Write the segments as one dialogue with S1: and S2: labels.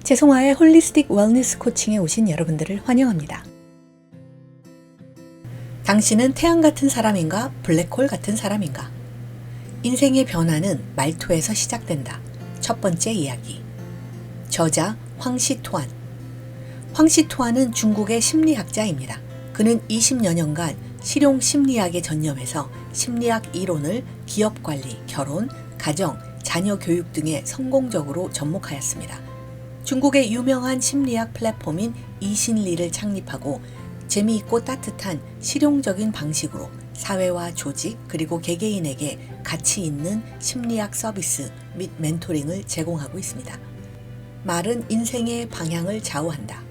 S1: 재송화의 홀리스틱 웰니스 코칭에 오신 여러분들을 환영합니다. 당신은 태양 같은 사람인가 블랙홀 같은 사람인가? 인생의 변화는 말투에서 시작된다. 첫 번째 이야기. 저자 황시투안. 황시투안은 중국의 심리학자입니다. 그는 20여 년간 실용 심리학에 전념해서 심리학 이론을 기업 관리, 결혼, 가정, 자녀 교육 등에 성공적으로 접목하였습니다. 중국의 유명한 심리학 플랫폼인 이신리를 창립하고 재미있고 따뜻한 실용적인 방식으로 사회와 조직 그리고 개개인에게 가치 있는 심리학 서비스 및 멘토링을 제공하고 있습니다. 말은 인생의 방향을 좌우한다.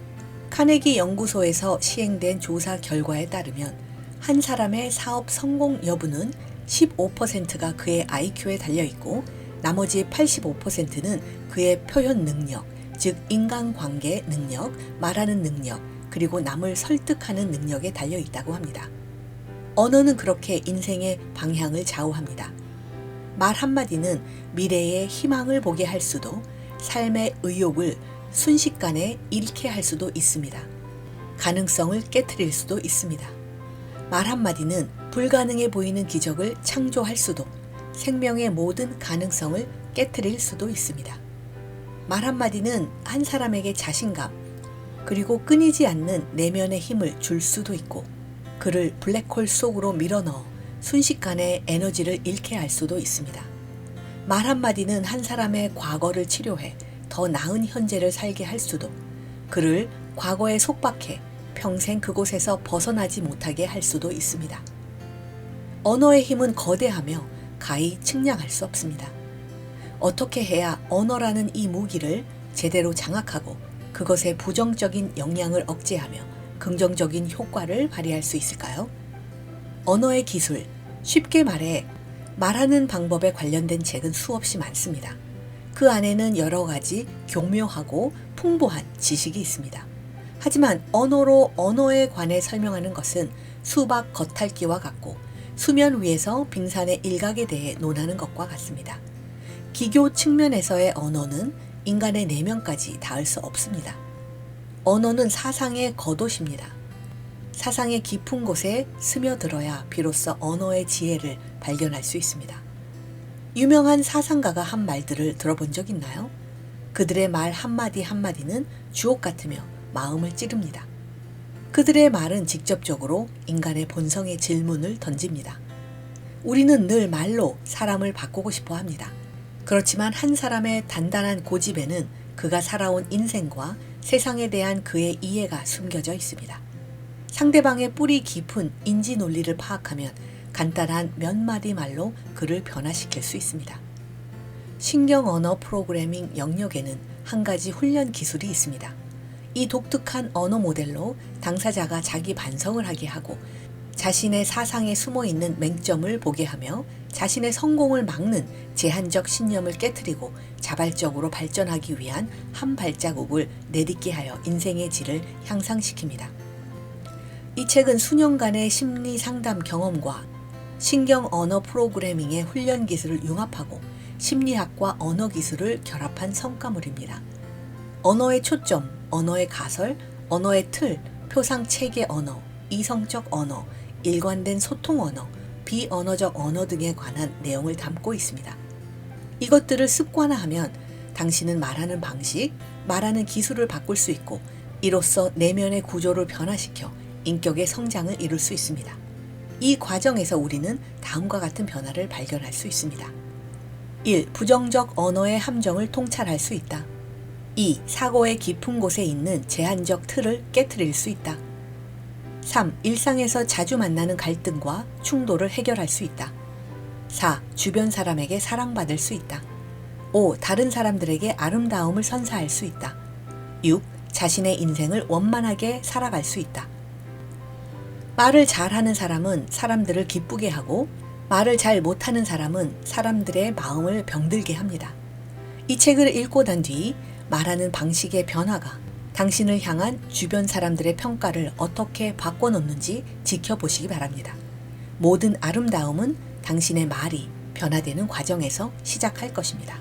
S1: 카네기 연구소에서 시행된 조사 결과에 따르면 한 사람의 사업 성공 여부는 15%가 그의 IQ에 달려있고 나머지 85%는 그의 표현 능력, 즉 인간관계 능력, 말하는 능력, 그리고 남을 설득하는 능력에 달려있다고 합니다. 언어는 그렇게 인생의 방향을 좌우합니다. 말 한마디는 미래의 희망을 보게 할 수도 삶의 의욕을 순식간에 잃게 할 수도 있습니다. 가능성을 깨트릴 수도 있습니다. 말 한마디는 불가능해 보이는 기적을 창조할 수도 생명의 모든 가능성을 깨트릴 수도 있습니다. 말 한마디는 한 사람에게 자신감 그리고 끊이지 않는 내면의 힘을 줄 수도 있고 그를 블랙홀 속으로 밀어넣어 순식간에 에너지를 잃게 할 수도 있습니다. 말 한마디는 한 사람의 과거를 치료해 더 나은 현재를 살게 할 수도 그를 과거에 속박해 평생 그곳에서 벗어나지 못하게 할 수도 있습니다. 언어의 힘은 거대하며 가히 측량할 수 없습니다. 어떻게 해야 언어라는 이 무기를 제대로 장악하고 그것의 부정적인 영향을 억제하며 긍정적인 효과를 발휘할 수 있을까요? 언어의 기술, 쉽게 말해 말하는 방법에 관련된 책은 수없이 많습니다. 그 안에는 여러 가지 교묘하고 풍부한 지식이 있습니다. 하지만 언어로 언어에 관해 설명하는 것은 수박 겉핥기와 같고 수면 위에서 빙산의 일각에 대해 논하는 것과 같습니다. 기교 측면에서의 언어는 인간의 내면까지 닿을 수 없습니다. 언어는 사상의 겉옷입니다. 사상의 깊은 곳에 스며들어야 비로소 언어의 지혜를 발견할 수 있습니다. 유명한 사상가가 한 말들을 들어본 적 있나요? 그들의 말 한마디 한마디는 주옥 같으며 마음을 찌릅니다. 그들의 말은 직접적으로 인간의 본성의 질문을 던집니다. 우리는 늘 말로 사람을 바꾸고 싶어 합니다. 그렇지만 한 사람의 단단한 고집에는 그가 살아온 인생과 세상에 대한 그의 이해가 숨겨져 있습니다. 상대방의 뿌리 깊은 인지 논리를 파악하면 간단한 몇 마디 말로 그를 변화시킬 수 있습니다. 신경 언어 프로그래밍 영역에는 한 가지 훈련 기술이 있습니다. 이 독특한 언어 모델로 당사자가 자기 반성을 하게 하고 자신의 사상에 숨어있는 맹점을 보게 하며 자신의 성공을 막는 제한적 신념을 깨트리고 자발적으로 발전하기 위한 한 발자국을 내딛게 하여 인생의 질을 향상시킵니다. 이 책은 수년간의 심리 상담 경험과 신경 언어 프로그래밍의 훈련 기술을 융합하고 심리학과 언어 기술을 결합한 성과물입니다. 언어의 초점, 언어의 가설, 언어의 틀, 표상 체계 언어, 이성적 언어, 일관된 소통 언어, 비언어적 언어 등에 관한 내용을 담고 있습니다. 이것들을 습관화하면 당신은 말하는 방식, 말하는 기술을 바꿀 수 있고 이로써 내면의 구조를 변화시켜 인격의 성장을 이룰 수 있습니다. 이 과정에서 우리는 다음과 같은 변화를 발견할 수 있습니다. 1. 부정적 언어의 함정을 통찰할 수 있다. 2. 사고의 깊은 곳에 있는 제한적 틀을 깨트릴 수 있다. 3. 일상에서 자주 만나는 갈등과 충돌을 해결할 수 있다. 4. 주변 사람에게 사랑받을 수 있다. 5. 다른 사람들에게 아름다움을 선사할 수 있다. 6. 자신의 인생을 원만하게 살아갈 수 있다. 말을 잘하는 사람은 사람들을 기쁘게 하고 말을 잘 못하는 사람은 사람들의 마음을 병들게 합니다. 이 책을 읽고 난 뒤 말하는 방식의 변화가 당신을 향한 주변 사람들의 평가를 어떻게 바꿔놓는지 지켜보시기 바랍니다. 모든 아름다움은 당신의 말이 변화되는 과정에서 시작할 것입니다.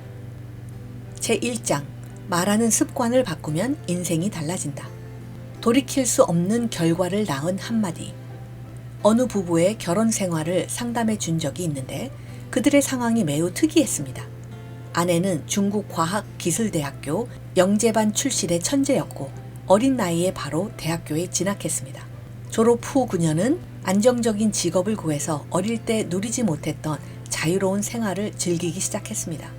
S1: 제1장 말하는 습관을 바꾸면 인생이 달라진다. 돌이킬 수 없는 결과를 낳은 한마디. 어느 부부의 결혼 생활을 상담해 준 적이 있는데 그들의 상황이 매우 특이했습니다. 아내는 중국 과학기술대학교 영재반 출신의 천재였고 어린 나이에 바로 대학교에 진학했습니다. 졸업 후 그녀는 안정적인 직업을 구해서 어릴 때 누리지 못했던 자유로운 생활을 즐기기 시작했습니다.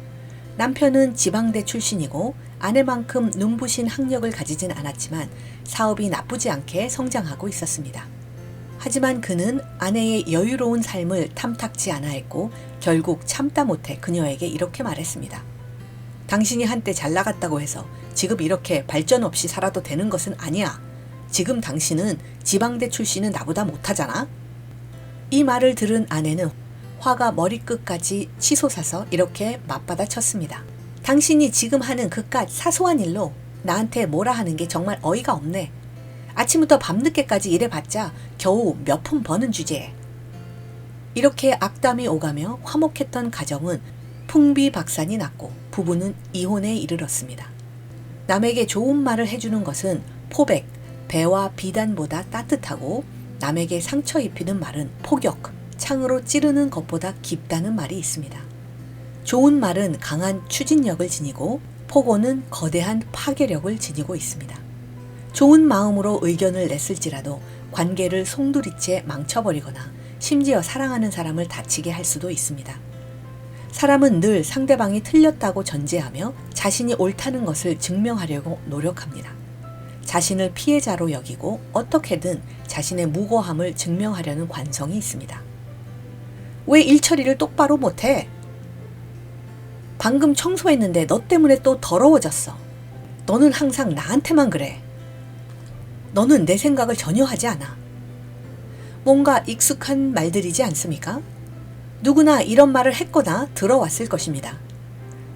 S1: 남편은 지방대 출신이고 아내만큼 눈부신 학력을 가지진 않았지만 사업이 나쁘지 않게 성장하고 있었습니다. 하지만 그는 아내의 여유로운 삶을 탐탁지 않아 했고 결국 참다 못해 그녀에게 이렇게 말했습니다. 당신이 한때 잘 나갔다고 해서 지금 이렇게 발전 없이 살아도 되는 것은 아니야. 지금 당신은 지방대 출신은 나보다 못하잖아. 이 말을 들은 아내는 화가 머리끝까지 치솟아서 이렇게 맞받아쳤습니다. 당신이 지금 하는 그깟 사소한 일로 나한테 뭐라 하는 게 정말 어이가 없네. 아침부터 밤늦게까지 일해봤자 겨우 몇 푼 버는 주제에. 이렇게 악담이 오가며 화목했던 가정은 풍비박산이 났고 부부는 이혼에 이르렀습니다. 남에게 좋은 말을 해주는 것은 포백, 배와 비단보다 따뜻하고 남에게 상처 입히는 말은 폭격, 창으로 찌르는 것보다 깊다는 말이 있습니다. 좋은 말은 강한 추진력을 지니고 폭언은 거대한 파괴력을 지니고 있습니다. 좋은 마음으로 의견을 냈을지라도 관계를 송두리째 망쳐버리거나 심지어 사랑하는 사람을 다치게 할 수도 있습니다. 사람은 늘 상대방이 틀렸다고 전제하며 자신이 옳다는 것을 증명하려고 노력합니다. 자신을 피해자로 여기고 어떻게든 자신의 무고함을 증명하려는 관성이 있습니다. 왜 일 처리를 똑바로 못해? 방금 청소했는데 너 때문에 또 더러워졌어. 너는 항상 나한테만 그래. 너는 내 생각을 전혀 하지 않아. 뭔가 익숙한 말들이지 않습니까? 누구나 이런 말을 했거나 들어왔을 것입니다.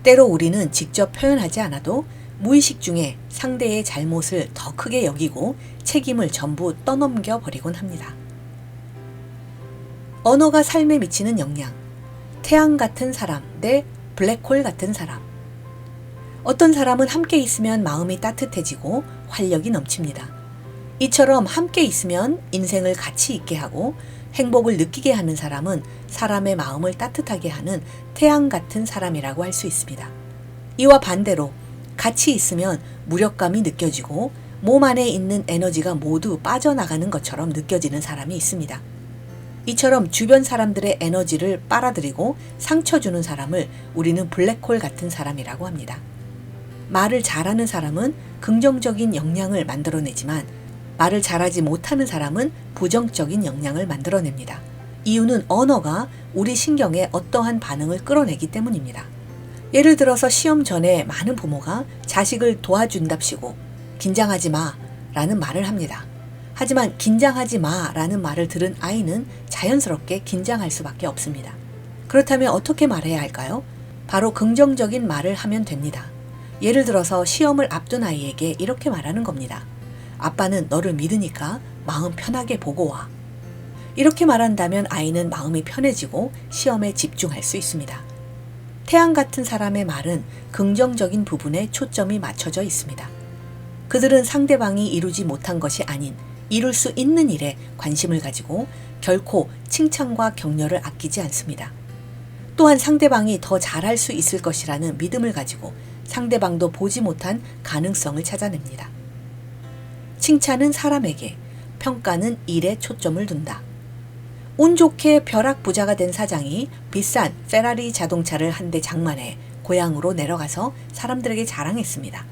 S1: 때로 우리는 직접 표현하지 않아도 무의식 중에 상대의 잘못을 더 크게 여기고 책임을 전부 떠넘겨 버리곤 합니다. 언어가 삶에 미치는 영향. 태양 같은 사람 대 블랙홀 같은 사람. 어떤 사람은 함께 있으면 마음이 따뜻해지고 활력이 넘칩니다. 이처럼 함께 있으면 인생을 가치 있게 하고 행복을 느끼게 하는 사람은 사람의 마음을 따뜻하게 하는 태양 같은 사람이라고 할 수 있습니다. 이와 반대로 같이 있으면 무력감이 느껴지고 몸 안에 있는 에너지가 모두 빠져나가는 것처럼 느껴지는 사람이 있습니다. 이처럼 주변 사람들의 에너지를 빨아들이고 상처 주는 사람을 우리는 블랙홀 같은 사람이라고 합니다. 말을 잘하는 사람은 긍정적인 영향을 만들어내지만 말을 잘하지 못하는 사람은 부정적인 영향을 만들어냅니다. 이유는 언어가 우리 신경에 어떠한 반응을 끌어내기 때문입니다. 예를 들어서 시험 전에 많은 부모가 자식을 도와준답시고 긴장하지 마 라는 말을 합니다. 하지만 긴장하지 마 라는 말을 들은 아이는 자연스럽게 긴장할 수밖에 없습니다. 그렇다면 어떻게 말해야 할까요? 바로 긍정적인 말을 하면 됩니다. 예를 들어서 시험을 앞둔 아이에게 이렇게 말하는 겁니다. 아빠는 너를 믿으니까 마음 편하게 보고 와. 이렇게 말한다면 아이는 마음이 편해지고 시험에 집중할 수 있습니다. 태양 같은 사람의 말은 긍정적인 부분에 초점이 맞춰져 있습니다. 그들은 상대방이 이루지 못한 것이 아닌 이룰 수 있는 일에 관심을 가지고 결코 칭찬과 격려를 아끼지 않습니다. 또한 상대방이 더 잘할 수 있을 것이라는 믿음을 가지고 상대방도 보지 못한 가능성을 찾아냅니다. 칭찬은 사람에게, 평가는 일에 초점을 둔다. 운 좋게 벼락부자가 된 사장이 비싼 페라리 자동차를 한 대 장만해 고향으로 내려가서 사람들에게 자랑했습니다.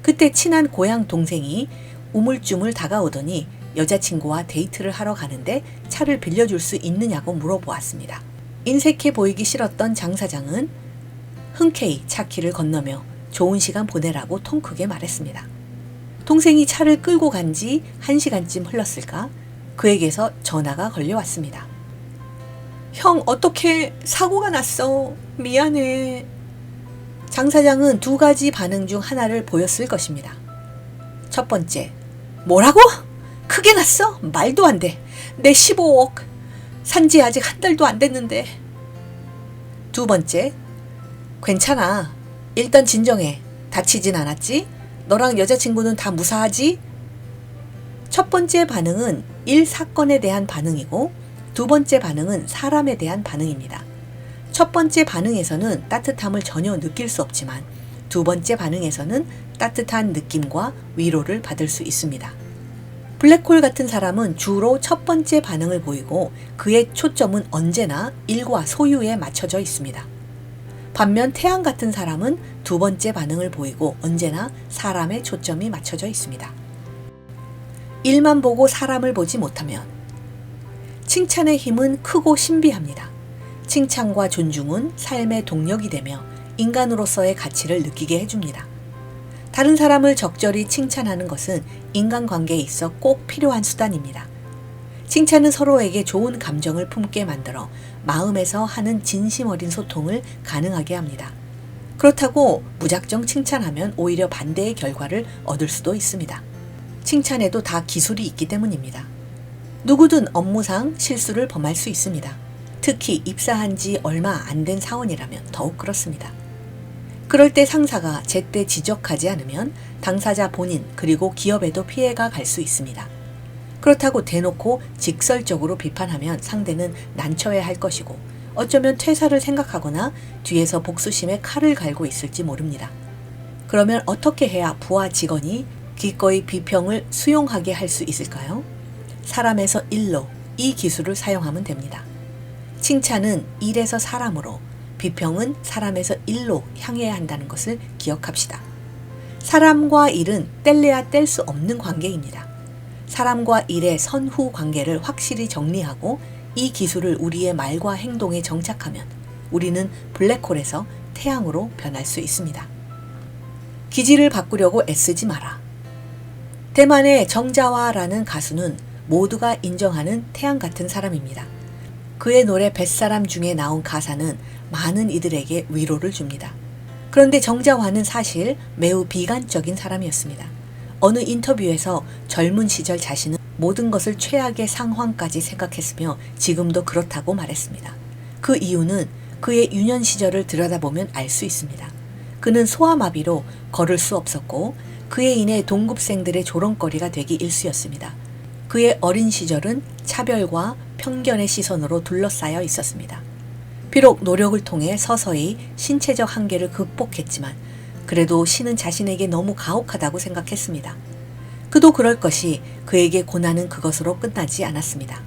S1: 그때 친한 고향 동생이 우물쭈물 다가오더니 여자친구와 데이트를 하러 가는데 차를 빌려줄 수 있느냐고 물어보았습니다. 인색해 보이기 싫었던 장 사장은 흔쾌히 차 키를 건너며 좋은 시간 보내라고 통 크게 말했습니다. 동생이 차를 끌고 간 지 1시간쯤 흘렀을까 그에게서 전화가 걸려왔습니다. 형, 어떻게 사고가 났어. 미안해. 장 사장은 두 가지 반응 중 하나를 보였을 것입니다. 첫 번째, 뭐라고? 크게 났어? 말도 안 돼. 내 15억. 산지 아직 한 달도 안 됐는데. 두 번째, 괜찮아. 일단 진정해. 다치진 않았지? 너랑 여자친구는 다 무사하지? 첫 번째 반응은 일 사건에 대한 반응이고 두 번째 반응은 사람에 대한 반응입니다. 첫 번째 반응에서는 따뜻함을 전혀 느낄 수 없지만 두 번째 반응에서는 따뜻한 느낌과 위로를 받을 수 있습니다. 블랙홀 같은 사람은 주로 첫 번째 반응을 보이고 그의 초점은 언제나 일과 소유에 맞춰져 있습니다. 반면 태양 같은 사람은 두 번째 반응을 보이고 언제나 사람의 초점이 맞춰져 있습니다. 일만 보고 사람을 보지 못하면 칭찬의 힘은 크고 신비합니다. 칭찬과 존중은 삶의 동력이 되며 인간으로서의 가치를 느끼게 해줍니다. 다른 사람을 적절히 칭찬하는 것은 인간관계에 있어 꼭 필요한 수단입니다. 칭찬은 서로에게 좋은 감정을 품게 만들어 마음에서 하는 진심 어린 소통을 가능하게 합니다. 그렇다고 무작정 칭찬하면 오히려 반대의 결과를 얻을 수도 있습니다. 칭찬에도 다 기술이 있기 때문입니다. 누구든 업무상 실수를 범할 수 있습니다. 특히 입사한 지 얼마 안 된 사원이라면 더욱 그렇습니다. 그럴 때 상사가 제때 지적하지 않으면 당사자 본인 그리고 기업에도 피해가 갈 수 있습니다. 그렇다고 대놓고 직설적으로 비판하면 상대는 난처해 할 것이고 어쩌면 퇴사를 생각하거나 뒤에서 복수심에 칼을 갈고 있을지 모릅니다. 그러면 어떻게 해야 부하 직원이 기꺼이 비평을 수용하게 할 수 있을까요? 사람에서 일로 이 기술을 사용하면 됩니다. 칭찬은 일에서 사람으로, 비평은 사람에서 일로 향해야 한다는 것을 기억합시다. 사람과 일은 뗄래야 뗄 수 없는 관계입니다. 사람과 일의 선후 관계를 확실히 정리하고 이 기술을 우리의 말과 행동에 정착하면 우리는 블랙홀에서 태양으로 변할 수 있습니다. 기질을 바꾸려고 애쓰지 마라. 대만의 정자와라는 가수는 모두가 인정하는 태양 같은 사람입니다. 그의 노래 뱃사람 중에 나온 가사는 많은 이들에게 위로를 줍니다. 그런데 정자와는 사실 매우 비관적인 사람이었습니다. 어느 인터뷰에서 젊은 시절 자신은 모든 것을 최악의 상황까지 생각했으며 지금도 그렇다고 말했습니다. 그 이유는 그의 유년 시절을 들여다보면 알 수 있습니다. 그는 소아마비로 걸을 수 없었고 그에 인해 동급생들의 조롱거리가 되기 일쑤였습니다. 그의 어린 시절은 차별과 편견의 시선으로 둘러싸여 있었습니다. 비록 노력을 통해 서서히 신체적 한계를 극복했지만 그래도 신은 자신에게 너무 가혹하다고 생각했습니다. 그도 그럴 것이 그에게 고난은 그것으로 끝나지 않았습니다.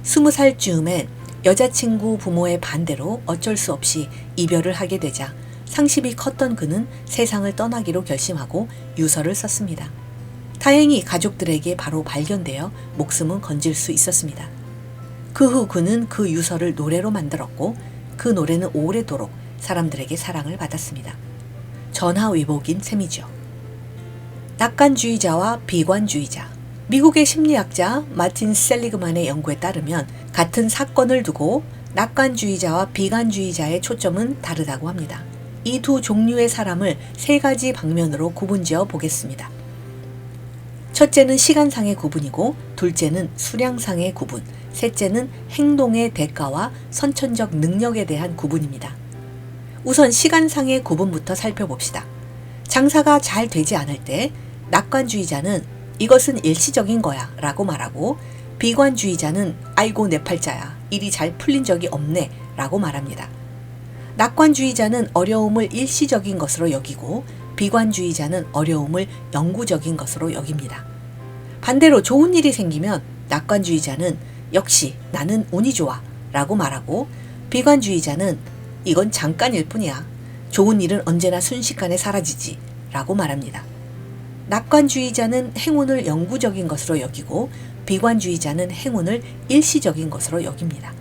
S1: 20살 즈음엔 여자친구 부모의 반대로 어쩔 수 없이 이별을 하게 되자 상심이 컸던 그는 세상을 떠나기로 결심하고 유서를 썼습니다. 다행히 가족들에게 바로 발견되어 목숨은 건질 수 있었습니다. 그 후 그는 그 유서를 노래로 만들었고 그 노래는 오래도록 사람들에게 사랑을 받았습니다. 전화위복인 셈이죠. 낙관주의자와 비관주의자. 미국의 심리학자 마틴 셀리그만의 연구에 따르면 같은 사건을 두고 낙관주의자와 비관주의자의 초점은 다르다고 합니다. 이 두 종류의 사람을 세 가지 방면으로 구분지어 보겠습니다. 첫째는 시간상의 구분이고 둘째는 수량상의 구분, 셋째는 행동의 대가와 선천적 능력에 대한 구분입니다. 우선 시간상의 구분부터 살펴봅시다. 장사가 잘 되지 않을 때 낙관주의자는 이것은 일시적인 거야 라고 말하고 비관주의자는 아이고 내 팔자야 일이 잘 풀린 적이 없네 라고 말합니다. 낙관주의자는 어려움을 일시적인 것으로 여기고 비관주의자는 어려움을 영구적인 것으로 여깁니다. 반대로 좋은 일이 생기면 낙관주의자는 역시 나는 운이 좋아 라고 말하고 비관주의자는 이건 잠깐일 뿐이야. 좋은 일은 언제나 순식간에 사라지지 라고 말합니다. 낙관주의자는 행운을 영구적인 것으로 여기고 비관주의자는 행운을 일시적인 것으로 여깁니다.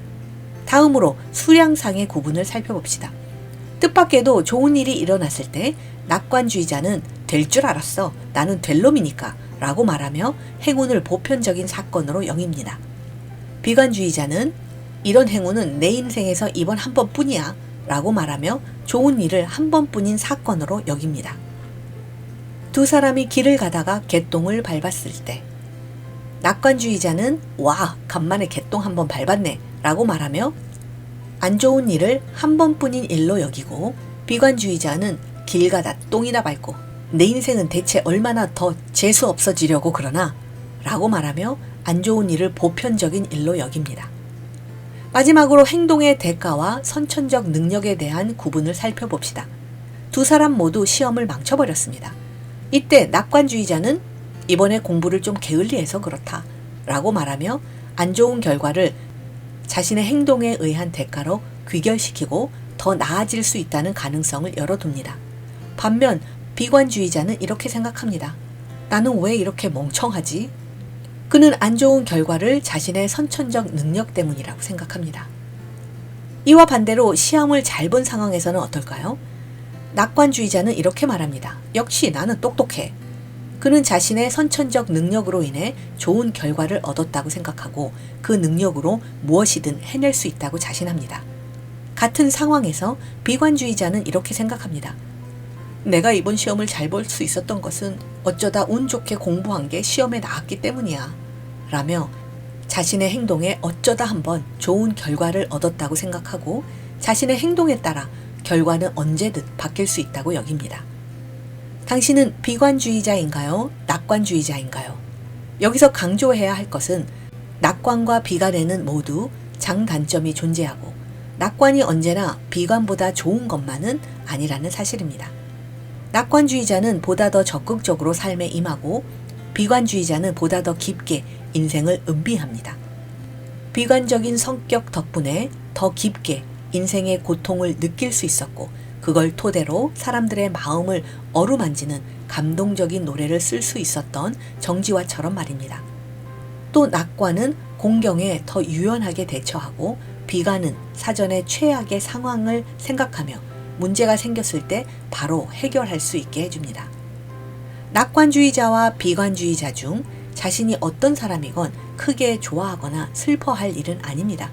S1: 다음으로 수량상의 구분을 살펴봅시다. 뜻밖에도 좋은 일이 일어났을 때 낙관주의자는 될 줄 알았어. 나는 될 놈이니까 라고 말하며 행운을 보편적인 사건으로 여깁니다. 비관주의자는 이런 행운은 내 인생에서 이번 한 번뿐이야 라고 말하며 좋은 일을 한 번뿐인 사건으로 여깁니다. 두 사람이 길을 가다가 개똥을 밟았을 때 낙관주의자는 와 간만에 개똥 한 번 밟았네 라고 말하며 안 좋은 일을 한 번뿐인 일로 여기고 비관주의자는 길 가다 똥이나 밟고 내 인생은 대체 얼마나 더 재수 없어지려고 그러나? 라고 말하며 안 좋은 일을 보편적인 일로 여깁니다. 마지막으로 행동의 대가와 선천적 능력에 대한 구분을 살펴봅시다. 두 사람 모두 시험을 망쳐버렸습니다. 이때 낙관주의자는 이번에 공부를 좀 게을리해서 그렇다 라고 말하며 안 좋은 결과를 자신의 행동에 의한 대가로 귀결시키고 더 나아질 수 있다는 가능성을 열어둡니다. 반면 비관주의자는 이렇게 생각합니다. 나는 왜 이렇게 멍청하지? 그는 안 좋은 결과를 자신의 선천적 능력 때문이라고 생각합니다. 이와 반대로 시험을 잘 본 상황에서는 어떨까요? 낙관주의자는 이렇게 말합니다. 역시 나는 똑똑해. 그는 자신의 선천적 능력으로 인해 좋은 결과를 얻었다고 생각하고 그 능력으로 무엇이든 해낼 수 있다고 자신합니다. 같은 상황에서 비관주의자는 이렇게 생각합니다. 내가 이번 시험을 잘 볼 수 있었던 것은 어쩌다 운 좋게 공부한 게 시험에 나왔기 때문이야. 라며 자신의 행동에 어쩌다 한번 좋은 결과를 얻었다고 생각하고 자신의 행동에 따라 결과는 언제든 바뀔 수 있다고 여깁니다. 당신은 비관주의자인가요? 낙관주의자인가요? 여기서 강조해야 할 것은 낙관과 비관에는 모두 장단점이 존재하고 낙관이 언제나 비관보다 좋은 것만은 아니라는 사실입니다. 낙관주의자는 보다 더 적극적으로 삶에 임하고 비관주의자는 보다 더 깊게 인생을 음비합니다. 비관적인 성격 덕분에 더 깊게 인생의 고통을 느낄 수 있었고 그걸 토대로 사람들의 마음을 어루만지는 감동적인 노래를 쓸 수 있었던 정지화처럼 말입니다. 또 낙관은 공경에 더 유연하게 대처하고 비관은 사전에 최악의 상황을 생각하며 문제가 생겼을 때 바로 해결할 수 있게 해줍니다. 낙관주의자와 비관주의자 중 자신이 어떤 사람이건 크게 좋아하거나 슬퍼할 일은 아닙니다.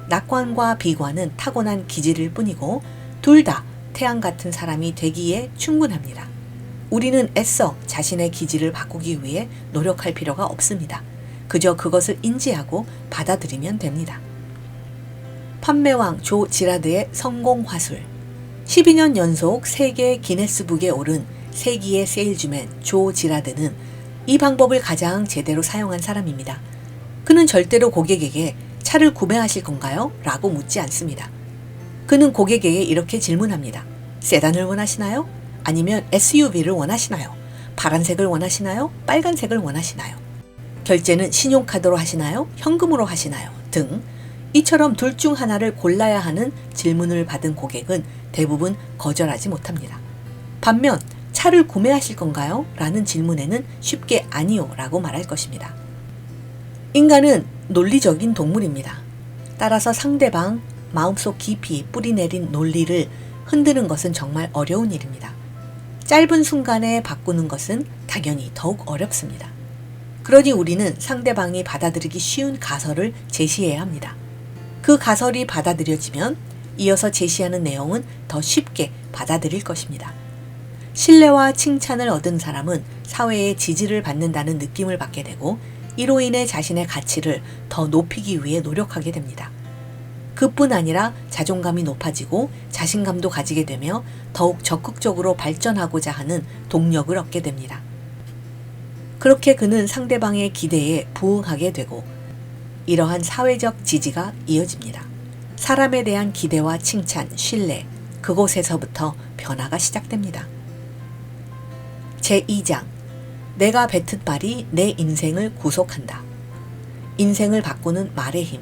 S1: 낙관과 비관은 타고난 기질일 뿐이고 둘 다 태양 같은 사람이 되기에 충분합니다. 우리는 애써 자신의 기질을 바꾸기 위해 노력할 필요가 없습니다. 그저 그것을 인지하고 받아들이면 됩니다. 판매왕 조 지라드의 성공 화술. 12년 연속 세계 기네스북에 오른 세기의 세일즈맨 조 지라드는 이 방법을 가장 제대로 사용한 사람입니다. 그는 절대로 고객에게 차를 구매하실 건가요? 라고 묻지 않습니다. 그는 고객에게 이렇게 질문합니다. 세단을 원하시나요? 아니면 SUV를 원하시나요? 파란색을 원하시나요? 빨간색을 원하시나요? 결제는 신용카드로 하시나요? 현금으로 하시나요? 등 이처럼 둘 중 하나를 골라야 하는 질문을 받은 고객은 대부분 거절하지 못합니다. 반면 차를 구매하실 건가요? 라는 질문에는 쉽게 아니요 라고 말할 것입니다. 인간은 논리적인 동물입니다. 따라서 상대방 마음속 깊이 뿌리내린 논리를 흔드는 것은 정말 어려운 일입니다. 짧은 순간에 바꾸는 것은 당연히 더욱 어렵습니다. 그러니 우리는 상대방이 받아들이기 쉬운 가설을 제시해야 합니다. 그 가설이 받아들여지면 이어서 제시하는 내용은 더 쉽게 받아들일 것입니다. 신뢰와 칭찬을 얻은 사람은 사회의 지지를 받는다는 느낌을 받게 되고 이로 인해 자신의 가치를 더 높이기 위해 노력하게 됩니다. 그뿐 아니라 자존감이 높아지고 자신감도 가지게 되며 더욱 적극적으로 발전하고자 하는 동력을 얻게 됩니다. 그렇게 그는 상대방의 기대에 부응하게 되고 이러한 사회적 지지가 이어집니다. 사람에 대한 기대와 칭찬, 신뢰, 그곳에서부터 변화가 시작됩니다. 제2장 내가 뱉은 말이 내 인생을 구속한다. 인생을 바꾸는 말의 힘.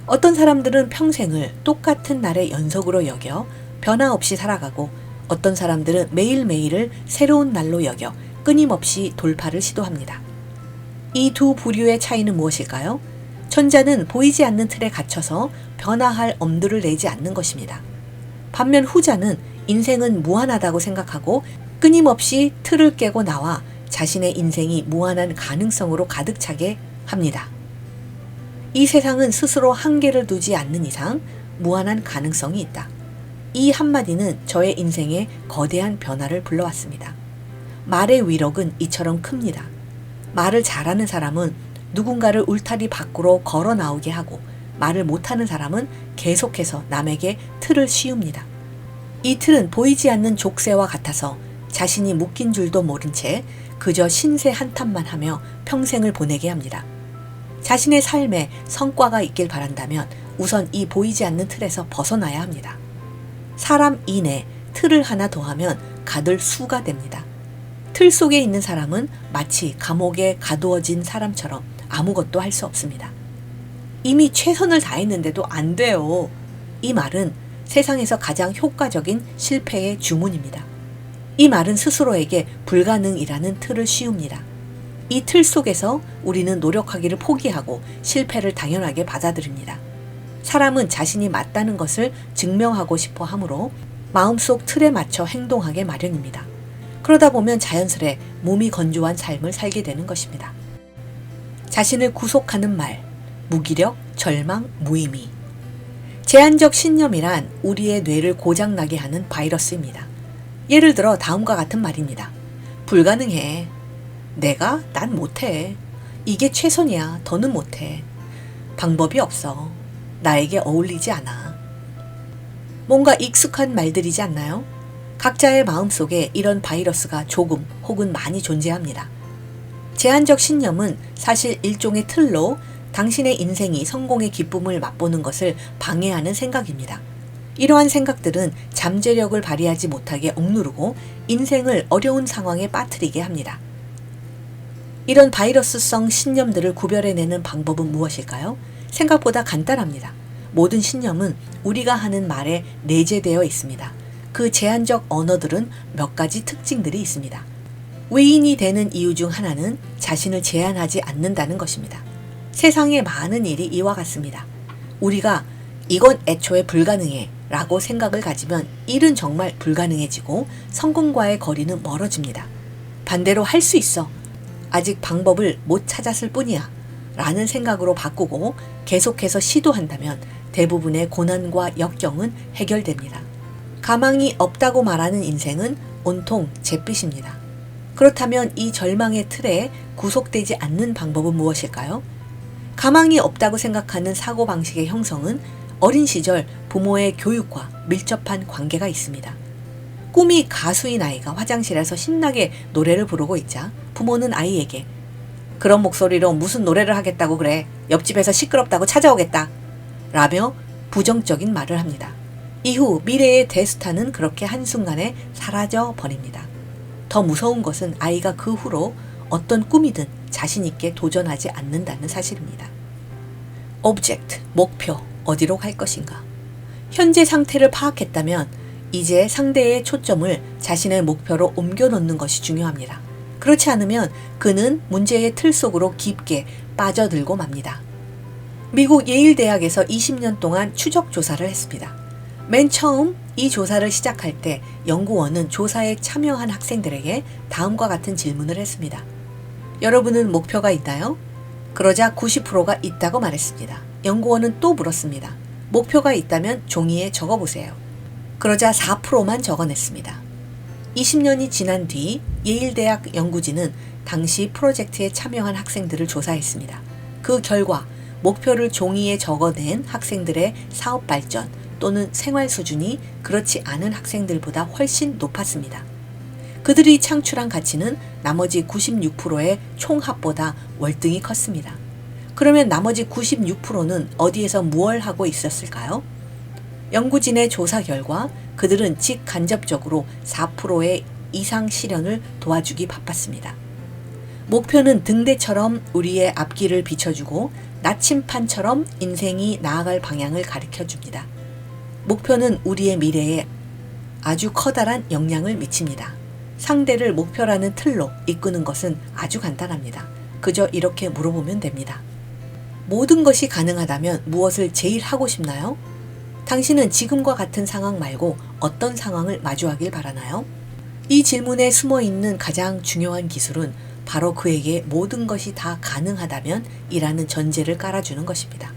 S1: 어떤 사람들은 평생을 똑같은 날의 연속으로 여겨 변화 없이 살아가고 어떤 사람들은 매일매일을 새로운 날로 여겨 끊임없이 돌파를 시도합니다. 이 두 부류의 차이는 무엇일까요? 전자는 보이지 않는 틀에 갇혀서 변화할 엄두를 내지 않는 것입니다. 반면 후자는 인생은 무한하다고 생각하고 끊임없이 틀을 깨고 나와 자신의 인생이 무한한 가능성으로 가득 차게 합니다. 이 세상은 스스로 한계를 두지 않는 이상 무한한 가능성이 있다. 이 한마디는 저의 인생에 거대한 변화를 불러왔습니다. 말의 위력은 이처럼 큽니다. 말을 잘하는 사람은 누군가를 울타리 밖으로 걸어 나오게 하고 말을 못하는 사람은 계속해서 남에게 틀을 씌웁니다. 이 틀은 보이지 않는 족쇄와 같아서 자신이 묶인 줄도 모른 채 그저 신세 한탄만 하며 평생을 보내게 합니다. 자신의 삶에 성과가 있길 바란다면 우선 이 보이지 않는 틀에서 벗어나야 합니다. 사람 이내 틀을 하나 더하면 가들 수가 됩니다. 틀 속에 있는 사람은 마치 감옥에 가두어진 사람처럼 아무것도 할 수 없습니다. 이미 최선을 다했는데도 안 돼요. 이 말은 세상에서 가장 효과적인 실패의 주문입니다. 이 말은 스스로에게 불가능이라는 틀을 씌웁니다. 이 틀 속에서 우리는 노력하기를 포기하고 실패를 당연하게 받아들입니다. 사람은 자신이 맞다는 것을 증명하고 싶어 하므로 마음속 틀에 맞춰 행동하게 마련입니다. 그러다 보면 자연스레 몸이 건조한 삶을 살게 되는 것입니다. 자신을 구속하는 말, 무기력, 절망, 무의미. 제한적 신념이란 우리의 뇌를 고장나게 하는 바이러스입니다. 예를 들어 다음과 같은 말입니다. 불가능해. 난 못해. 이게 최선이야. 더는 못해. 방법이 없어. 나에게 어울리지 않아. 뭔가 익숙한 말들이지 않나요? 각자의 마음속에 이런 바이러스가 조금 혹은 많이 존재합니다. 제한적 신념은 사실 일종의 틀로 당신의 인생이 성공의 기쁨을 맛보는 것을 방해하는 생각입니다. 이러한 생각들은 잠재력을 발휘하지 못하게 억누르고 인생을 어려운 상황에 빠뜨리게 합니다. 이런 바이러스성 신념들을 구별해내는 방법은 무엇일까요? 생각보다 간단합니다. 모든 신념은 우리가 하는 말에 내재되어 있습니다. 그 제한적 언어들은 몇 가지 특징들이 있습니다. 외인이 되는 이유 중 하나는 자신을 제한하지 않는다는 것입니다. 세상의 많은 일이 이와 같습니다. 우리가 이건 애초에 불가능해 라고 생각을 가지면 일은 정말 불가능해지고 성공과의 거리는 멀어집니다. 반대로 할 수 있어. 아직 방법을 못 찾았을 뿐이야 라는 생각으로 바꾸고 계속해서 시도한다면 대부분의 고난과 역경은 해결됩니다. 가망이 없다고 말하는 인생은 온통 잿빛입니다. 그렇다면 이 절망의 틀에 구속되지 않는 방법은 무엇일까요? 가망이 없다고 생각하는 사고방식의 형성은 어린 시절 부모의 교육과 밀접한 관계가 있습니다. 꿈이 가수인 아이가 화장실에서 신나게 노래를 부르고 있자 부모는 아이에게 그런 목소리로 무슨 노래를 하겠다고 그래. 옆집에서 시끄럽다고 찾아오겠다. 라며 부정적인 말을 합니다. 이후 미래의 대스타는 그렇게 한순간에 사라져 버립니다. 더 무서운 것은 아이가 그 후로 어떤 꿈이든 자신 있게 도전하지 않는다는 사실입니다. 오브젝트, 목표, 어디로 갈 것인가? 현재 상태를 파악했다면 이제 상대의 초점을 자신의 목표로 옮겨놓는 것이 중요합니다. 그렇지 않으면 그는 문제의 틀 속으로 깊게 빠져들고 맙니다. 미국 예일대학에서 20년 동안 추적 조사를 했습니다. 맨 처음 이 조사를 시작할 때 연구원은 조사에 참여한 학생들에게 다음과 같은 질문을 했습니다. 여러분은 목표가 있나요? 그러자 90%가 있다고 말했습니다. 연구원은 또 물었습니다. 목표가 있다면 종이에 적어보세요. 그러자 4%만 적어냈습니다. 20년이 지난 뒤 예일대학 연구진은 당시 프로젝트에 참여한 학생들을 조사했습니다. 그 결과 목표를 종이에 적어낸 학생들의 사업 발전 또는 생활 수준이 그렇지 않은 학생들보다 훨씬 높았습니다. 그들이 창출한 가치는 나머지 96%의 총합보다 월등히 컸습니다. 그러면 나머지 96%는 어디에서 무얼 하고 있었을까요? 연구진의 조사 결과 그들은 직간접적으로 4%의 이상 실현을 도와주기 바빴습니다. 목표는 등대처럼 우리의 앞길을 비춰주고 나침판처럼 인생이 나아갈 방향을 가르쳐줍니다. 목표는 우리의 미래에 아주 커다란 영향을 미칩니다. 상대를 목표라는 틀로 이끄는 것은 아주 간단합니다. 그저 이렇게 물어보면 됩니다. 모든 것이 가능하다면 무엇을 제일 하고 싶나요? 당신은 지금과 같은 상황 말고 어떤 상황을 마주하길 바라나요? 이 질문에 숨어 있는 가장 중요한 기술은 바로 그에게 모든 것이 다 가능하다면 이라는 전제를 깔아주는 것입니다.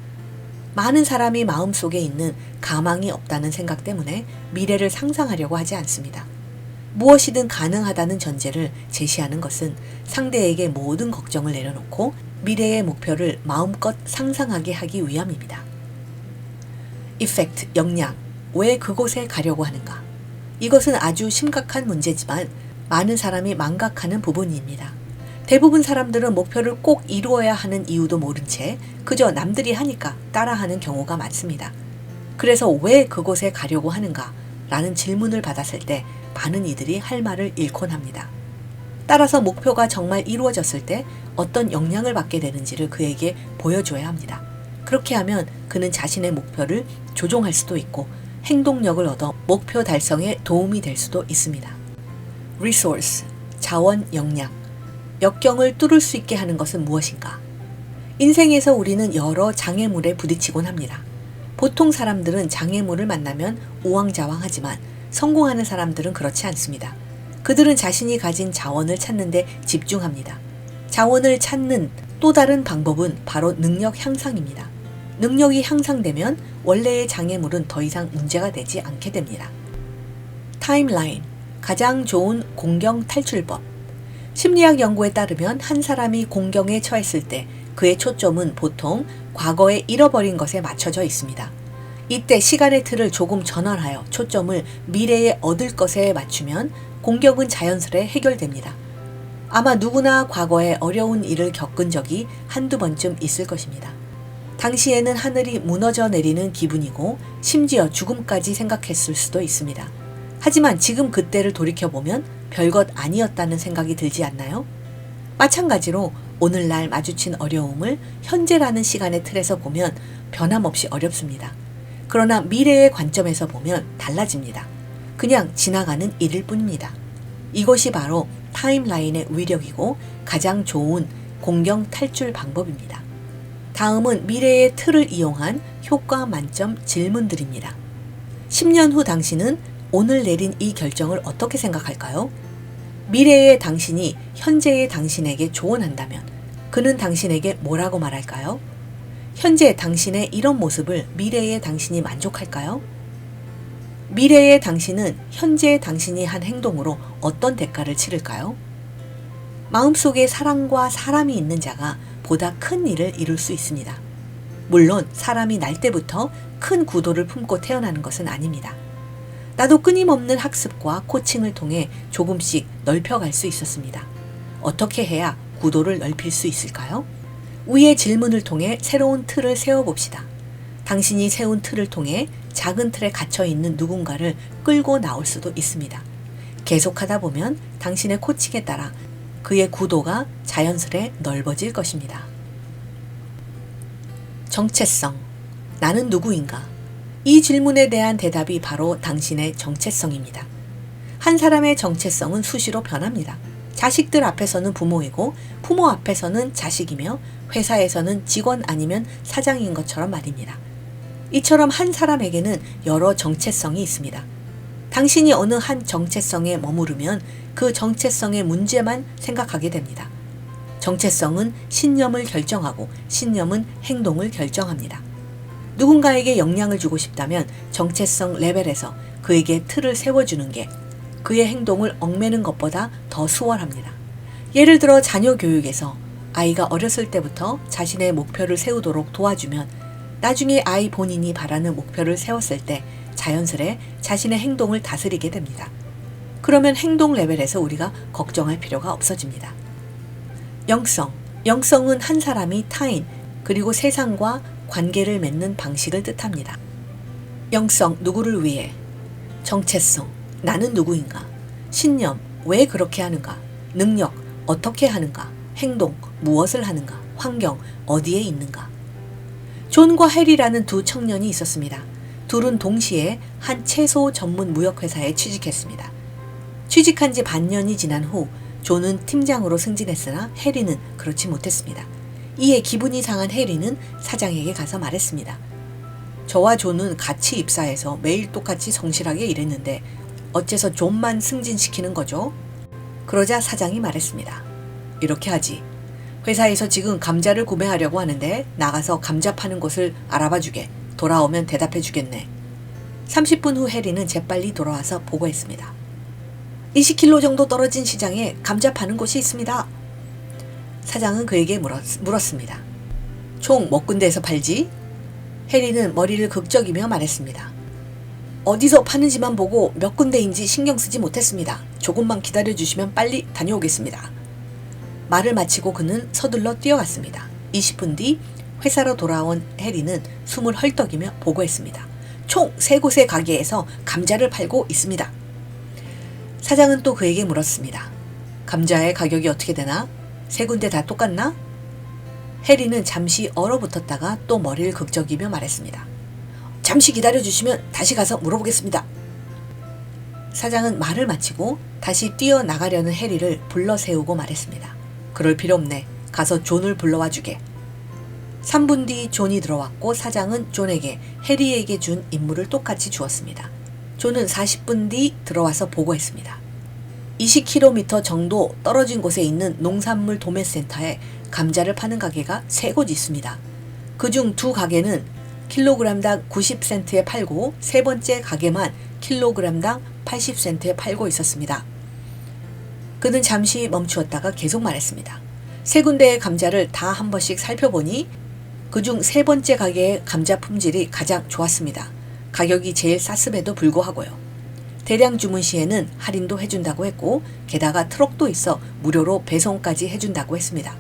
S1: 많은 사람이 마음속에 있는 가망이 없다는 생각 때문에 미래를 상상하려고 하지 않습니다. 무엇이든 가능하다는 전제를 제시하는 것은 상대에게 모든 걱정을 내려놓고 미래의 목표를 마음껏 상상하게 하기 위함입니다. 이펙트, 영향, 왜 그곳에 가려고 하는가? 이것은 아주 심각한 문제지만 많은 사람이 망각하는 부분입니다. 대부분 사람들은 목표를 꼭 이루어야 하는 이유도 모른 채 그저 남들이 하니까 따라하는 경우가 많습니다. 그래서 왜 그곳에 가려고 하는가? 라는 질문을 받았을 때 많은 이들이 할 말을 잃곤 합니다. 따라서 목표가 정말 이루어졌을 때 어떤 영향을 받게 되는지를 그에게 보여줘야 합니다. 그렇게 하면 그는 자신의 목표를 조종할 수도 있고 행동력을 얻어 목표 달성에 도움이 될 수도 있습니다. Resource, 자원, 역량. 역경을 뚫을 수 있게 하는 것은 무엇인가? 인생에서 우리는 여러 장애물에 부딪히곤 합니다. 보통 사람들은 장애물을 만나면 우왕좌왕하지만 성공하는 사람들은 그렇지 않습니다. 그들은 자신이 가진 자원을 찾는 데 집중합니다. 자원을 찾는 또 다른 방법은 바로 능력 향상입니다. 능력이 향상되면 원래의 장애물은 더 이상 문제가 되지 않게 됩니다. 타임라인, 가장 좋은 공경 탈출법. 심리학 연구에 따르면 한 사람이 공경에 처했을 때 그의 초점은 보통 과거에 잃어버린 것에 맞춰져 있습니다. 이때 시간의 틀을 조금 전환하여 초점을 미래에 얻을 것에 맞추면 공경은 자연스레 해결됩니다. 아마 누구나 과거에 어려운 일을 겪은 적이 한두 번쯤 있을 것입니다. 당시에는 하늘이 무너져 내리는 기분이고 심지어 죽음까지 생각했을 수도 있습니다. 하지만 지금 그때를 돌이켜보면 별것 아니었다는 생각이 들지 않나요? 마찬가지로 오늘날 마주친 어려움을 현재라는 시간의 틀에서 보면 변함없이 어렵습니다. 그러나 미래의 관점에서 보면 달라집니다. 그냥 지나가는 일일 뿐입니다. 이것이 바로 타임라인의 위력이고 가장 좋은 공경 탈출 방법입니다. 다음은 미래의 틀을 이용한 효과 만점 질문들입니다. 10년 후 당신은 오늘 내린 이 결정을 어떻게 생각할까요? 미래의 당신이 현재의 당신에게 조언한다면 그는 당신에게 뭐라고 말할까요? 현재 당신의 이런 모습을 미래의 당신이 만족할까요? 미래의 당신은 현재의 당신이 한 행동으로 어떤 대가를 치를까요? 마음속에 사랑과 사람이 있는 자가 보다 큰 일을 이룰 수 있습니다. 물론 사람이 날 때부터 큰 구도를 품고 태어나는 것은 아닙니다. 나도 끊임없는 학습과 코칭을 통해 조금씩 넓혀갈 수 있었습니다. 어떻게 해야 구도를 넓힐 수 있을까요? 위의 질문을 통해 새로운 틀을 세워봅시다. 당신이 세운 틀을 통해 작은 틀에 갇혀있는 누군가를 끌고 나올 수도 있습니다. 계속하다 보면 당신의 코칭에 따라 그의 구도가 자연스레 넓어질 것입니다. 정체성. 나는 누구인가? 이 질문에 대한 대답이 바로 당신의 정체성입니다. 한 사람의 정체성은 수시로 변합니다. 자식들 앞에서는 부모이고 부모 앞에서는 자식이며 회사에서는 직원 아니면 사장인 것처럼 말입니다. 이처럼 한 사람에게는 여러 정체성이 있습니다. 당신이 어느 한 정체성에 머무르면 그 정체성의 문제만 생각하게 됩니다. 정체성은 신념을 결정하고 신념은 행동을 결정합니다. 누군가에게 영향을 주고 싶다면 정체성 레벨에서 그에게 틀을 세워주는 게 그의 행동을 얽매는 것보다 더 수월합니다. 예를 들어 자녀 교육에서 아이가 어렸을 때부터 자신의 목표를 세우도록 도와주면 나중에 아이 본인이 바라는 목표를 세웠을 때 자연스레 자신의 행동을 다스리게 됩니다. 그러면 행동 레벨에서 우리가 걱정할 필요가 없어집니다. 영성. 영성은 한 사람이 타인 그리고 세상과 관계를 맺는 방식을 뜻합니다. 영성, 누구를 위해? 정체성, 나는 누구인가? 신념, 왜 그렇게 하는가? 능력, 어떻게 하는가? 행동, 무엇을 하는가? 환경, 어디에 있는가? 존과 해리라는 두 청년이 있었습니다. 둘은 동시에 한 채소 전문 무역회사에 취직했습니다. 취직한 지 반년이 지난 후 존은 팀장으로 승진했으나 해리는 그렇지 못했습니다. 이에 기분이 상한 해리는 사장에게 가서 말했습니다. 저와 존은 같이 입사해서 매일 똑같이 성실하게 일했는데 어째서 존만 승진시키는 거죠? 그러자 사장이 말했습니다. 이렇게 하지. 회사에서 지금 감자를 구매하려고 하는데 나가서 감자 파는 곳을 알아봐 주게. 돌아오면 대답해 주겠네. 30분 후 해리는 재빨리 돌아와서 보고했습니다. 20km 정도 떨어진 시장에 감자 파는 곳이 있습니다. 사장은 그에게 물었습니다. 총 몇 군데에서 팔지? 해리는 머리를 극적이며 말했습니다. 어디서 파는지만 보고 몇 군데인지 신경 쓰지 못했습니다. 조금만 기다려주시면 빨리 다녀오겠습니다. 말을 마치고 그는 서둘러 뛰어갔습니다. 20분 뒤 회사로 돌아온 해리는 숨을 헐떡이며 보고했습니다. 총 3곳의 가게에서 감자를 팔고 있습니다. 사장은 또 그에게 물었습니다. 감자의 가격이 어떻게 되나? 3군데 다 똑같나? 해리는 잠시 얼어붙었다가 또 머리를 극적이며 말했습니다. 잠시 기다려주시면 다시 가서 물어보겠습니다. 사장은 말을 마치고 다시 뛰어나가려는 해리를 불러 세우고 말했습니다. 그럴 필요 없네. 가서 존을 불러와 주게. 3분 뒤 존이 들어왔고 사장은 존에게 해리에게 준 임무를 똑같이 주었습니다. 존은 40분 뒤 들어와서 보고했습니다. 20km 정도 떨어진 곳에 있는 농산물 도매센터에 감자를 파는 가게가 3곳 있습니다. 그중 2가게는 킬로그램당 90센트에 팔고 3번째 가게만 킬로그램당 80센트에 팔고 있었습니다. 그는 잠시 멈추었다가 계속 말했습니다. 3군데의 감자를 다 한 번씩 살펴보니 그중 3번째 가게의 감자 품질이 가장 좋았습니다. 가격이 제일 쌌음에도 불구하고요. 대량 주문 시에는 할인도 해준다고 했고 게다가 트럭도 있어 무료로 배송까지 해준다고 했습니다.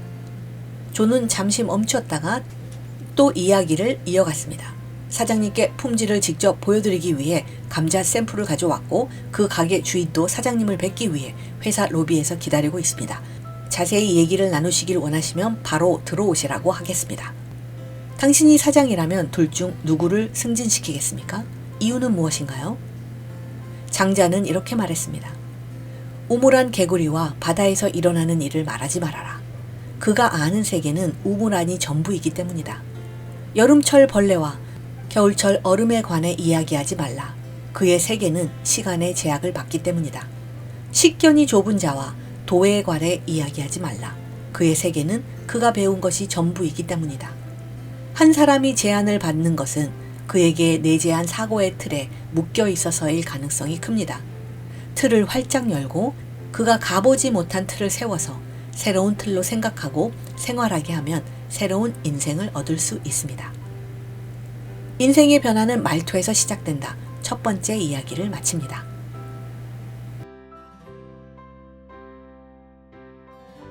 S1: 존은 잠시 멈추었다가 또 이야기를 이어갔습니다. 사장님께 품질을 직접 보여드리기 위해 감자 샘플을 가져왔고 그 가게 주인도 사장님을 뵙기 위해 회사 로비에서 기다리고 있습니다. 자세히 얘기를 나누시길 원하시면 바로 들어오시라고 하겠습니다. 당신이 사장이라면 둘 중 누구를 승진시키겠습니까? 이유는 무엇인가요? 장자는 이렇게 말했습니다. 우물안 개구리와 바다에서 일어나는 일을 말하지 말아라. 그가 아는 세계는 우물안이 전부이기 때문이다. 여름철 벌레와 겨울철 얼음에 관해 이야기하지 말라. 그의 세계는 시간의 제약을 받기 때문이다. 식견이 좁은 자와 도에 관해 이야기하지 말라. 그의 세계는 그가 배운 것이 전부이기 때문이다. 한 사람이 제한을 받는 것은 그에게 내재한 사고의 틀에 묶여 있어서일 가능성이 큽니다. 틀을 활짝 열고 그가 가보지 못한 틀을 세워서 새로운 틀로 생각하고 생활하게 하면 새로운 인생을 얻을 수 있습니다. 인생의 변화는 말투에서 시작된다. 첫 번째 이야기를 마칩니다.